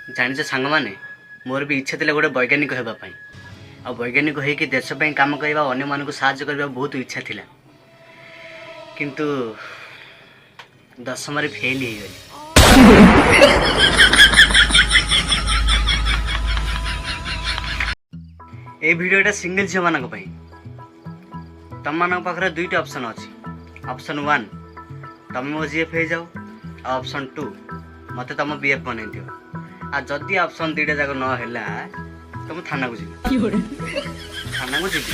जानिछ सांग माने मोर भी इच्छा थिला गोटे वैज्ञानिक हेबा पई आ वैज्ञानिक होइकि देश पई काम करबा अन्य मानकु सहाय्य करबा बहुत इच्छा थिला किंतु 10 रे फेल ही गली। ए वीडियोटा सिंगल झियो मानक पई तम मानक पाखरे दुईटा ऑप्शन अछि। ऑप्शन 1 तम मो जीएफ हे जाओ, ऑप्शन 2 मते तम बीएफ बनै दियो। आ जदी ऑप्शन दुईटा जाक न हैला तम थाना को जीबी, थाना को जीबी।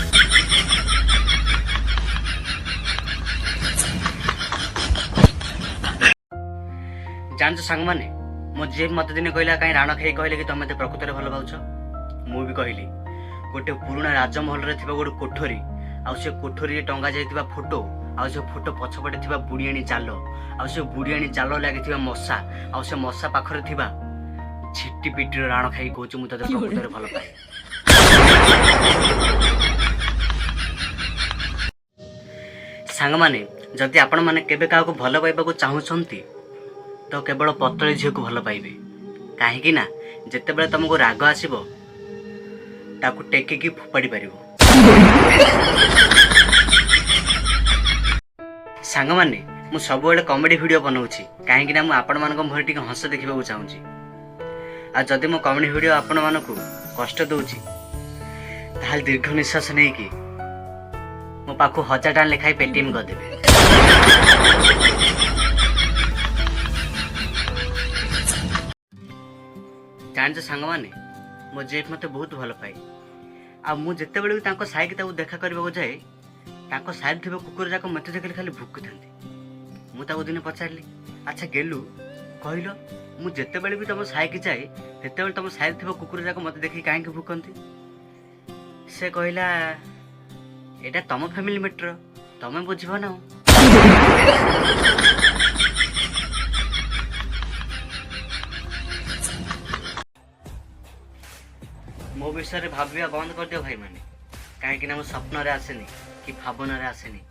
जानछ संग माने मो जीएफ मते दिन कहला काई राण खाई कहले कि तम मते प्रकृति रे भलो पाउछ। मु भी कहली गोटे पुराना राजमहल रे थिबा गोटे कोठरी आ से कोठरी रे टंगा जायतिबा फोटो आ से फोटो पछपटे थिबा बुढ़ियाणी जाल आ से बुढ़ियाणी जाल लागि थिबा मशा आ से मशा पाखरे थिबा छिट्टी पिटी राण खाई कहूछ मु तते प्रकृति रे भलो पाए। सांग माने जदि आपण माने केबे काको भलो पाइबा को चाहुछंती तो केवल पतली झील को भल पाइबे कहीं ना जिते बेले तुमको राग आसो ताकू टेकिकी फोपाड़ी पार। सांग माने मु सब कॉमेडी वीडियो बनाऊँगी कहीं मु आपण मान मुहर टी हस देखा चाहूँगी। आ जदि मो कॉमेडी वीडियो आपण मान कष्ट दूची ताल दीर्घ निश्वास नहीं कि मो पाखु 1000 टका लेखाई पेटीएम करदेवे। जानछ सांग माने मो जेफ मते बहुत भल पाए आ मु जते बेले तांको साइक ताऊ देखा करबा जाए तांको साइड थिबा कुकुर जाक मते देखले खाली भुक थांती। मु ताऊ दिन पचारली अच्छा गेलु कहलो मु जते बेले भी तम साइक जाए सेते बेले तम साइड थिबा कुकुर जाक मते देखि काहे के भुकंती। से कहला एटा तम फैमिली मैटर तमे बुझिबो ना। मो विषय रे भाबिया बंद कर दियो भाई माने कहीं मो स्वप्न रे आसेनी कि भावना रे आसेनी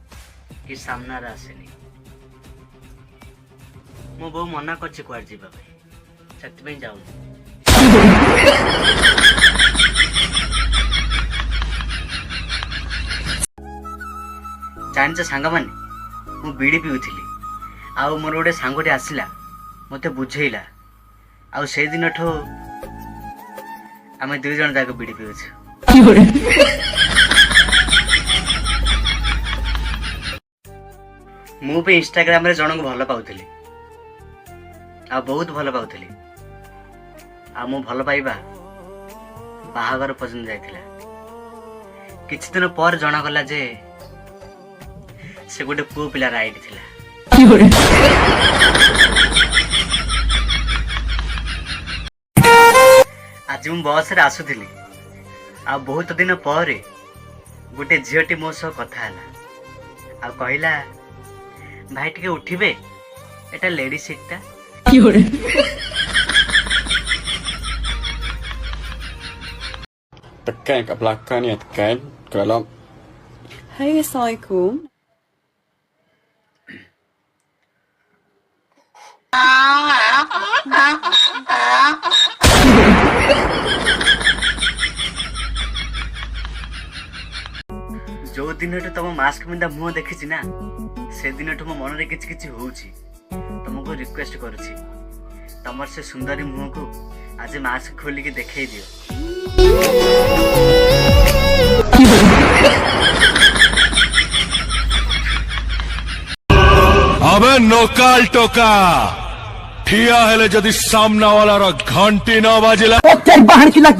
कि सामना रे आसेनी। मो बहु मना करछि कुआर जीवा भाई सत्य में जाऊ। जानछ सांग माने मु बीड़ी पिउथिली आ मोर गोटे सांगटे आसिला मते बुझेइला आ से दिन ठो आमे 2 जन जाक बीड़ी पिउछु। मु पे इंस्टाग्राम रे जणक भलो पाउथली आ बहुत भलो पाउथली आ मु भलो पाइबा बाहागर पर्यंत जाइथिला। किछि दिन पर जणा गला जे से गोटे पु पिला राइट थिला। आज मु बस रे आसुथिली आ बहुत दिन पर गोटे झीटी मो सह कथा है आ कहला भाई टिके उठिबे एटा लेडी सीट टा। Tekan kat belakang ni, tekan kalau. Hey, Assalamualaikum. जो दिन तुम मास्क बिंदा मुह देखी ना से दिन मो मन रे किछि किछि होउछि तुमको रिक्वेस्ट करुछि तमर से सुंदरी मुह को आज मास्क खोली के देखाई दियो। अबे नोकाल टोका ठिया हेले जदि सामना वाला रा घंटी न बाजिला तेरे बाहर की लग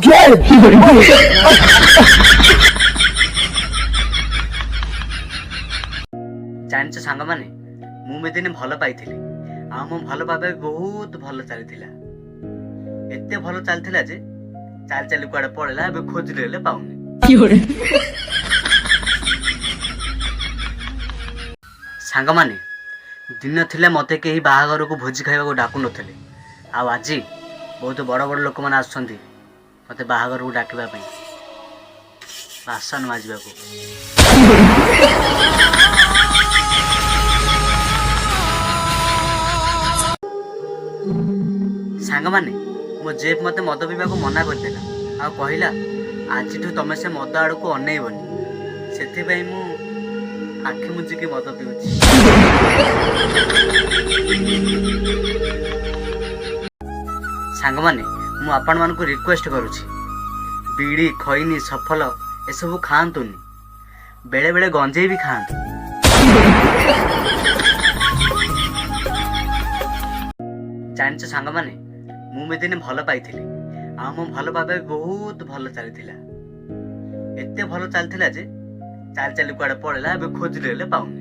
जानछ सांग माने मु में दिन भलो पाइथिली आ मो भलो पाबे बहुत भलो चलिथिला एते भलो चलथिला जे चाल चाल कुआडे पड़ेला बे खोज लेले पाउनी। सांग माने दिन थिले मते केही बाहागर को भोजी खाइबा को डाकु नथिले आ आज बहुत बड़ बड़ लोक माने आछंती मते बाहागर को डाकिबा पई आसन माजबा को। सांग माने ମୋ ଜେଫ୍ ମୋତେ ମଦ ପିଇବାକୁ ମନା କରିଦେଲା ଆଉ କହିଲା ଆଜିଠୁ ତମେ ସେ ମଦ ଆଡ଼କୁ ଅନେଇବନି। ସେଥିପାଇଁ ମୁଁ ଆଖି ମୁଜିକି ମଦ ପିଉଛି। ସାଙ୍ଗମାନେ, ମୁଁ ଆପଣମାନଙ୍କୁ ରିକ୍ୱେଷ୍ଟ କରୁଛି, ବିଡ଼ି ଖଇନି ସଫଲ ଏସବୁ ଖାଆନ୍ତୁନି, ବେଳେ ବେଳେ ଗଞ୍ଜେଇ ବି ଖାଆନ୍ତୁ। ଜାଣିଛ ସାଙ୍ଗମାନେ, ମୁଁ ବି ଦିନେ ଭଲ ପାଇଥିଲି ଆଉ ମୋ ଭଲ ପାଇବା ବି ବହୁତ ଭଲ ଚାଲିଥିଲା। ଏତେ ଭଲ ଚାଲିଥିଲା ଯେ ଚାଲି ଚାଲି କୁଆଡେ ପଳେଇଲା, ଏବେ ଖୋଜିଲେ ହେଲେ ପାଉନି।